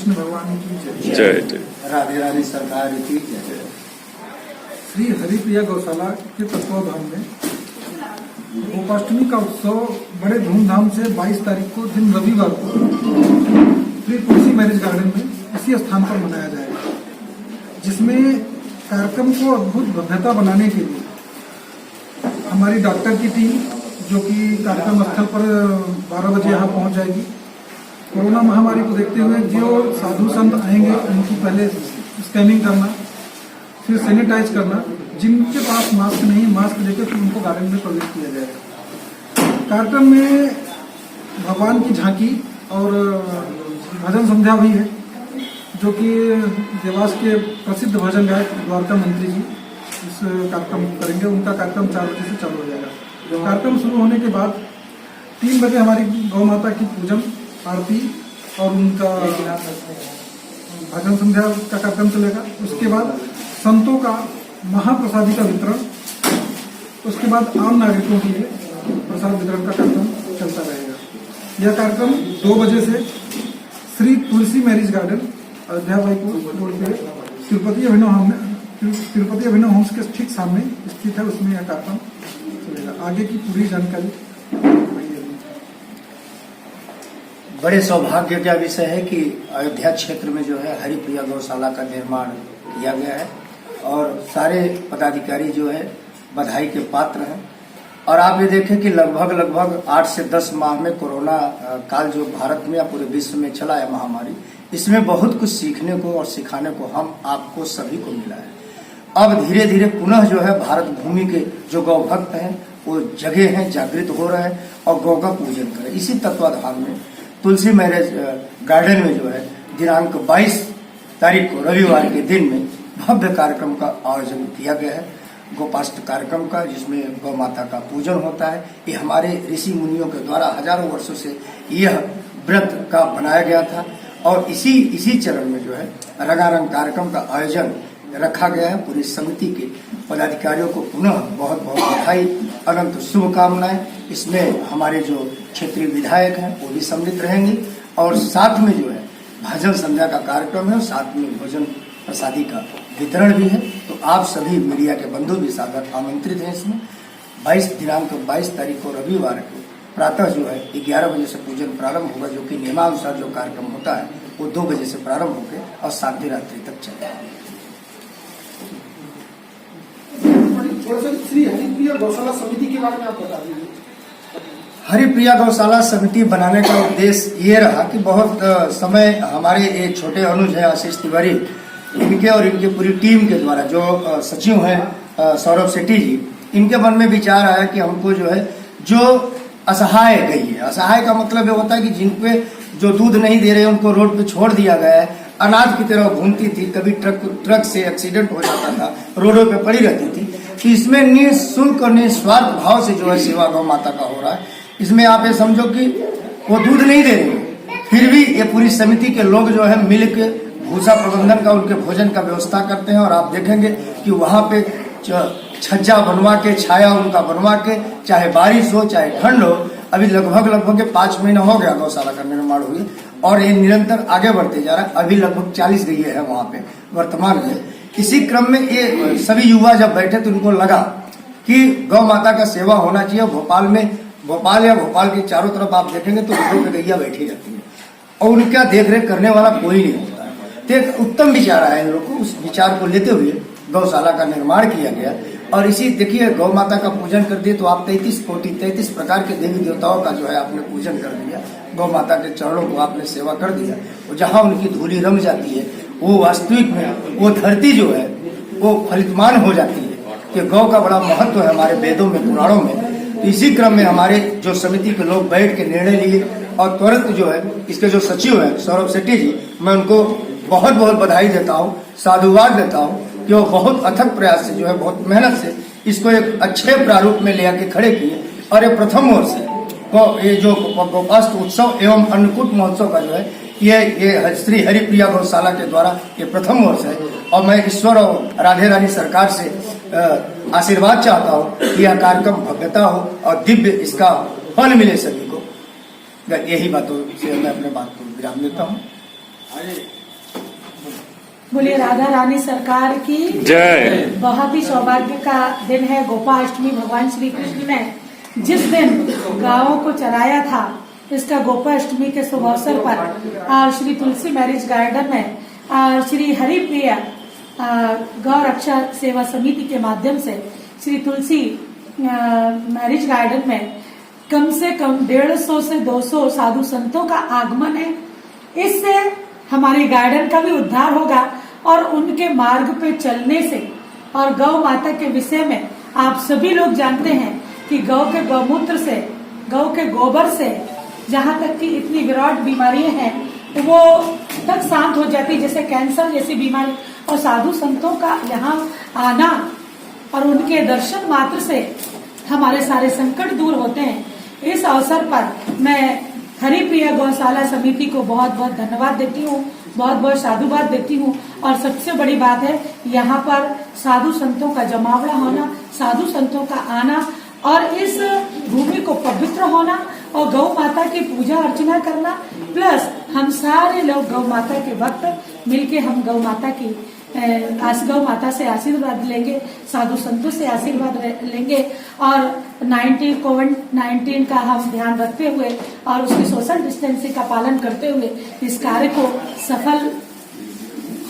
कृष्ण भगवान की जय। जय जय। राधे राधे सरकार की जय। श्री हरिप्रिया गौशाला के तत्वावधान में गोपाष्टमी का उत्सव बड़े धूमधाम से 22 तारीख को दिन रविवार को श्री तुलसी मैरिज गार्डन में इसी स्थान पर मनाया जाएगा, जिसमें कार्यक्रम को अद्भुत भव्यता बनाने के लिए हमारी डॉक्टर की टीम जो कि कार्यक्रम स्थल पर 12 बजे यहाँ पहुँच जाएगी। कोरोना महामारी को देखते हुए जो साधु संत आएंगे उनकी पहले स्कैनिंग करना, फिर सैनिटाइज करना, जिनके पास मास्क नहीं मास्क लेकर फिर उनको गार्डन में प्रवेश किया जाएगा। कार्यक्रम में भगवान की झांकी और भजन संध्या भी है, जो कि देवास के प्रसिद्ध भजन गायक द्वारका मंत्री जी इस कार्यक्रम करेंगे। उनका कार्यक्रम 4 बजे से चालू हो जाएगा। कार्यक्रम शुरू होने के बाद 3 बजे हमारी गौ माता की पूजन आरती और उनका भजन संध्या का कार्यक्रम चलेगा। उसके बाद संतों का महाप्रसादी का वितरण, उसके बाद आम नागरिकों के लिए प्रसाद वितरण का कार्यक्रम चलता रहेगा। यह कार्यक्रम 2 बजे से श्री तुलसी मैरिज गार्डन अयोध्या रोड पे तिरुपति अभिनव होम्स के ठीक सामने स्थित है, उसमें यह कार्यक्रम चलेगा। आगे की पूरी जानकारी बड़े सौभाग्य का विषय है कि अयोध्या क्षेत्र में जो है हरिप्रिया गौशाला का निर्माण किया गया है और सारे पदाधिकारी जो है बधाई के पात्र हैं। और आप ये देखें कि लगभग 8 से 10 माह में कोरोना काल जो भारत में या पूरे विश्व में चला है महामारी, इसमें बहुत कुछ सीखने को और सिखाने को हम आपको सभी को मिला है। अब धीरे धीरे पुनः जो है भारत भूमि के जो गौ भक्त हैं वो जगह हैं, जागृत हो रहे हैं और गौ का पूजन करें। इसी तत्वाधान में तुलसी मैरिज गार्डन में जो है दिनांक 22 तारीख को रविवार के दिन में भव्य कार्यक्रम का आयोजन किया गया है, गोपाष्ट कार्यक्रम का, जिसमें गौ माता का पूजन होता है। ये हमारे ऋषि मुनियों के द्वारा हजारों वर्षों से यह व्रत का बनाया गया था और इसी चरण में जो है रंगारंग कार्यक्रम का आयोजन रखा गया है। पूरी समिति के पदाधिकारियों को पुनः बहुत बहुत बधाई, अनंत शुभकामनाएं। इसमें हमारे जो क्षेत्रीय विधायक हैं वो भी सम्मिलित रहेंगे और साथ में जो है भजन संध्या का कार्यक्रम है और साथ में भोजन प्रसादी का वितरण भी है। तो आप सभी मीडिया के बंधु भी सादर आमंत्रित हैं। इसमें दिनांक 22 तारीख को रविवार को प्रातः जो है 11 बजे से पूजन प्रारंभ होगा, जो कि नियमानुसार जो कार्यक्रम होता है वो 2 बजे से प्रारंभ होकर और साध्य रात्रि तक चलेगा। श्री हरिप्रिया गौशाला समिति के बारे में आप बता दीजिए। हरिप्रिया गौशाला समिति बनाने का उद्देश्य ये रहा कि बहुत समय हमारे ये छोटे अनुज है आशीष तिवारी, इनके और इनकी पूरी टीम के द्वारा जो सचिव हैं सौरभ शेट्टी जी, इनके मन में विचार आया कि हमको जो है जो असहाय गई है, असहाय का मतलब ये होता है कि जिन पे जो दूध नहीं दे रहे उनको रोड पे छोड़ दिया गया है, अनाथ की तरह घूमती थी, कभी ट्रक से एक्सीडेंट हो जाता था, रोडों पे पड़ी रहती थी। तो इसमें निःशुल्क और निस्वार्थ भाव से जो है सेवा गौ माता का हो रहा है। इसमें आप ये समझो कि वो दूध नहीं दे रही, फिर भी ये पूरी समिति के लोग जो है मिल के भूसा प्रबंधन का, उनके भोजन का व्यवस्था करते हैं। और आप देखेंगे कि वहाँ पे छज्जा बनवा के, छाया उनका बनवा के, चाहे बारिश हो चाहे ठंड हो, अभी लगभग 5 महीना हो गया गौशाला का निर्माण हुई और ये निरंतर आगे बढ़ते जा रहा है। अभी लगभग 40 गईये है वहाँ पे वर्तमान में। इसी क्रम में ये सभी युवा जब बैठे तो उनको लगा कि गौ माता का सेवा होना चाहिए। भोपाल या भोपाल के चारों तरफ आप देखेंगे तो रोडों पे गैया बैठी रहती है और उनका देखरेख करने वाला कोई नहीं होता है। तो एक उत्तम विचार आया इन लोग को, उस विचार को लेते हुए गौशाला का निर्माण किया गया। और इसी देखिए गौ माता का पूजन कर दिए तो आप 33 प्रकार के देवी देवताओं का जो है आपने पूजन कर दिया, गौ माता के चरणों को आपने सेवा कर दिया। और जहाँ उनकी धूली रम जाती है वो वास्तविक में वो धरती जो है वो फलितमान हो जाती है कि गौ का बड़ा महत्व है हमारे वेदों में, पुराणों में। तो इसी क्रम में हमारे जो समिति के लोग बैठ के निर्णय लिए और तुरंत जो है इसके जो सचिव हैं सौरभ शेट्टी जी, मैं उनको बहुत बहुत बधाई देता हूँ, साधुवाद देता हूँ कि वो बहुत अथक प्रयास से जो है बहुत मेहनत से इसको एक अच्छे प्रारूप में ले आके खड़े किए। और ये प्रथम वर्ष है ये जो गोपाष्ट उत्सव एवं अन्नकूट महोत्सव का जो है ये श्री हरिप्रिया गौशाला के द्वारा ये प्रथम वर्ष है। और मैं ईश्वर और राधे रानी सरकार से आशीर्वाद चाहता हूँ कि यह कार्यक्रम भव्यता हो और दिव्य इसका फल मिले सभी को। यही बातों से मैं अपने बात को विराम देता हूँ। बोलिए राधा रानी सरकार की जय। बहुत ही सौभाग्य का दिन है गोपाष्टमी। भगवान श्री कृष्ण ने जिस दिन गायों को चराया था, इसका गोपाष्टमी के शुभ अवसर पर श्री तुलसी मैरिज गार्डन में श्री हरिप्रिया गौ रक्षा सेवा समिति के माध्यम से श्री तुलसी मैरिज गार्डन में कम से कम 150 से 200 साधु संतों का आगमन है। इससे हमारे गार्डन का भी उद्धार होगा और उनके मार्ग पे चलने से, और गौ माता के विषय में आप सभी लोग जानते हैं कि गौ के गौमूत्र से, गौ के गोबर से जहाँ तक कि इतनी विराट बीमारियां हैं वो तक शांत हो जाती, जैसे कैंसर जैसी बीमारी। और साधु संतों का यहाँ आना और उनके दर्शन मात्र से हमारे सारे संकट दूर होते हैं। इस अवसर पर मैं हरिप्रिया गौशाला समिति को बहुत बहुत धन्यवाद देती हूँ, बहुत बहुत साधुवाद देती हूँ। और सबसे बड़ी बात है यहाँ पर साधु संतों का जमावड़ा होना, साधु संतों का आना और इस भूमि को पवित्र होना और गौ माता की पूजा अर्चना करना, प्लस हम सारे लोग गौ माता के भक्त मिलके हम गौ माता की गौ माता से आशीर्वाद लेंगे, साधु संतों से आशीर्वाद लेंगे और कोविड-19 का हम ध्यान रखते हुए और उसकी सोशल डिस्टेंसिंग का पालन करते हुए इस कार्य को सफल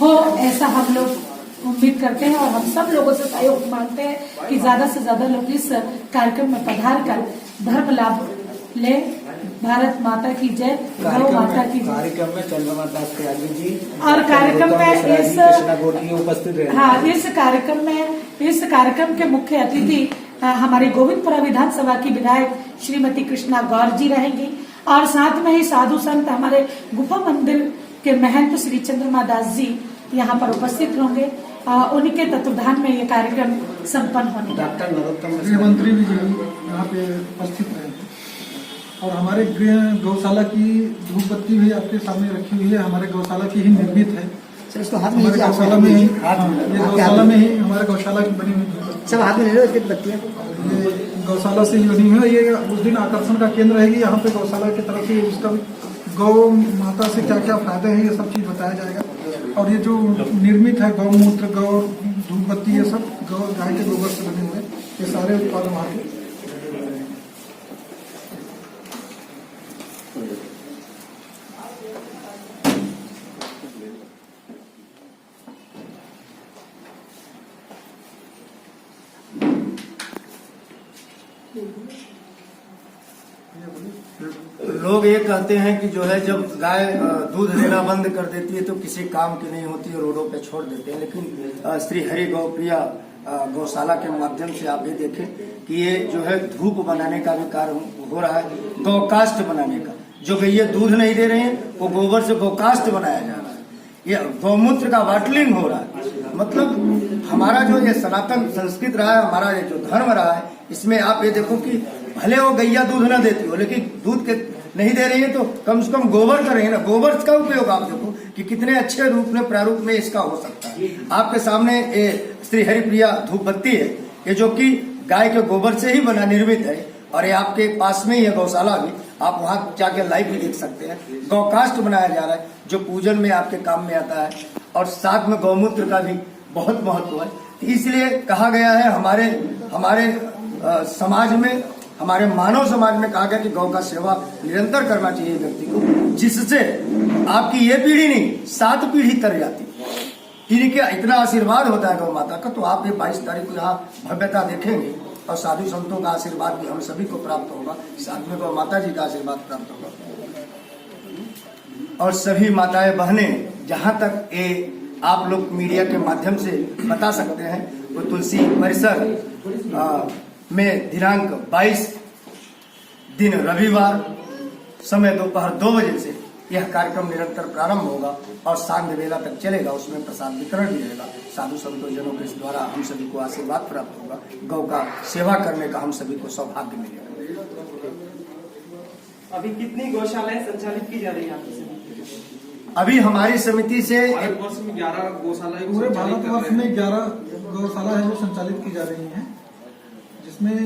हो, ऐसा हम लोग उम्मीद करते हैं। और हम सब लोगों से सहयोग मांगते हैं कि ज्यादा से ज्यादा लोग इस कार्यक्रम में पधार कर धर्म लाभ ले। भारत माता की जय, गौ माता की जय। कार्यक्रम में चंद्रमा दास त्यागी जी और कार्यक्रम में उपस्थित रहे। हाँ, इस कार्यक्रम के मुख्य अतिथि हमारी गोविंदपुरा विधानसभा की विधायक श्रीमती कृष्णा गौर जी रहेंगी और साथ में ही साधु संत हमारे गुफा मंदिर के महंत श्री चंद्रमा दास जी यहाँ पर उपस्थित होंगे। उनके तत्वाधान में ये कार्यक्रम संपन्न होने। डॉक्टर नरोत्तम गृह मंत्री भी यहाँ पे उपस्थित रहे और हमारे गौशाला की धूप बत्ती भी आपके सामने रखी हुई है, हमारे गौशाला की ही निर्मित है। हमारे गौशाला में ही ये गौशाला में ही हमारे गौशाला की बनी हुई सब हाथ में ले लो इसकी बत्तियां। ये गौशाला से ही बनी हुई है। ये उस दिन आकर्षण का केंद्र रहेगी। यहाँ पे गौशाला की तरफ से उसका गौ माता से क्या क्या फायदे हैं ये सब चीज बताया जाएगा। और ये जो निर्मित है गौमूत्र, गौ धूप बत्ती, ये सब गाय के गोबर से बने हुए ये सारे उत्पाद वहाँ के। लोग ये कहते हैं कि जो है जब गाय दूध देना बंद कर देती है तो किसी काम की नहीं होती है, रोडों पे छोड़ देते हैं। लेकिन श्री हरि गौप्रिया गौशाला के माध्यम से आप ये देखें कि ये जो है धूप बनाने का भी कार्य हो रहा है, गौकाष्ठ बनाने का। जो गैया दूध नहीं दे रहे हैं वो गोबर से गौकाष्ठ बनाया जा रहा है। ये गौमूत्र का बाटलिंग हो रहा है। मतलब हमारा जो ये सनातन संस्कृत रहा है, हमारा ये जो धर्म रहा है, इसमें आप ये देखो कि भले वो गैया दूध न देती हो लेकिन दूध के नहीं दे रही है तो कम से कम गोबर कर रही है ना। गोबर का उपयोग आप देखो कि कितने अच्छे रूप में प्रारूप में इसका हो सकता है। आपके सामने ये श्री हरिप्रिया धूप बत्ती है, ये जो कि गाय के गोबर से ही बना निर्मित है और ये आपके पास में ही है गौशाला भी, आप वहाँ जाके लाइव भी देख सकते हैं। गौकाष्ठ बनाया जा रहा है जो पूजन में आपके काम में आता है और साथ में गौमूत्र का भी बहुत महत्व है। इसलिए कहा गया है हमारे समाज में, हमारे मानव समाज में कहा गया कि गौ का सेवा निरंतर करना चाहिए व्यक्ति को, जिससे आपकी ये पीढ़ी नहीं 7 पीढ़ी तर जाती। इनके इतना आशीर्वाद होता है गौ माता का। तो आप ये 22 तारीख को यहाँ भव्यता देखेंगे और साधु संतों का आशीर्वाद भी हम सभी को प्राप्त होगा, साथ में गौ माता जी का आशीर्वाद प्राप्त होगा। और सभी माताएं बहनें जहाँ तक ये आप लोग मीडिया के माध्यम से बता सकते हैं, वो तुलसी परिसर में दिनांक 22 दिन रविवार समय दोपहर 2 बजे से यह कार्यक्रम निरंतर प्रारंभ होगा और सांझ बेला तक चलेगा। उसमें प्रसाद वितरण भी रहेगा। साधु संतों जनों के द्वारा हम सभी को आशीर्वाद प्राप्त होगा। गौ का सेवा करने का हम सभी को सौभाग्य मिलेगा। अभी कितनी गौशालाएं संचालित की जा रही है? अभी हमारी समिति से भारतवर्ष में 11 गौशालाएं पूरे भारतवर्ष में 11 गौशाला है जो संचालित की जा रही हैं, जिसमें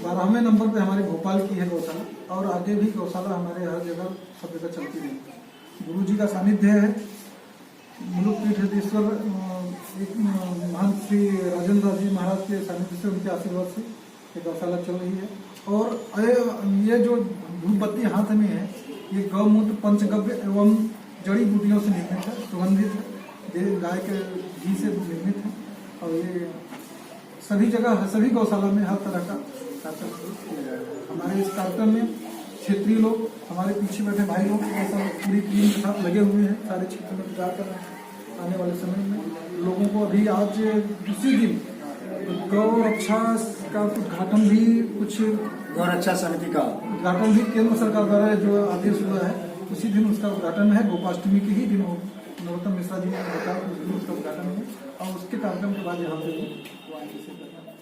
12वें नंबर पे हमारे भोपाल की है गौशाला और आगे भी गौशाला हमारे हर जगह सब जगह चलती रहेगी। गुरु जी का सानिध्य है, मुलुक पीठेश्वर एक महंत श्री राजेंद्र दास जी महाराज के सानिध्य से, उनके आशीर्वाद से ये गौशाला चल रही है। और ये जो धूप बत्ती हाथ में है, ये गौमूत्र पंचगव्य एवं जड़ी बूटियों से निर्मित है, सुगंधित है, गाय के घी से निर्मित है। और ये सभी जगह, सभी गौशाला में हर तरह का कार्यक्रम किया जाएगा। हमारे इस कार्यक्रम में क्षेत्रीय लोग, हमारे पीछे बैठे भाई लोग ऐसा पूरी टीम के साथ लगे हुए हैं, सारे क्षेत्र में प्रचार कर रहे हैं। आने वाले समय में लोगों को अभी आज उसी दिन गौ रक्षा का उद्घाटन भी, कुछ गौरक्षा समिति का उद्घाटन भी केंद्र सरकार द्वारा जो आदेश हुआ है, उसी दिन उसका उद्घाटन है। गोपाष्टमी के ही दिन नरोत्तम मिश्रा जी ने बताया, उस दिन उसका उद्घाटन है। और उसके कार्यक्रम के बाद यहाँ पे वो आगे से करना है।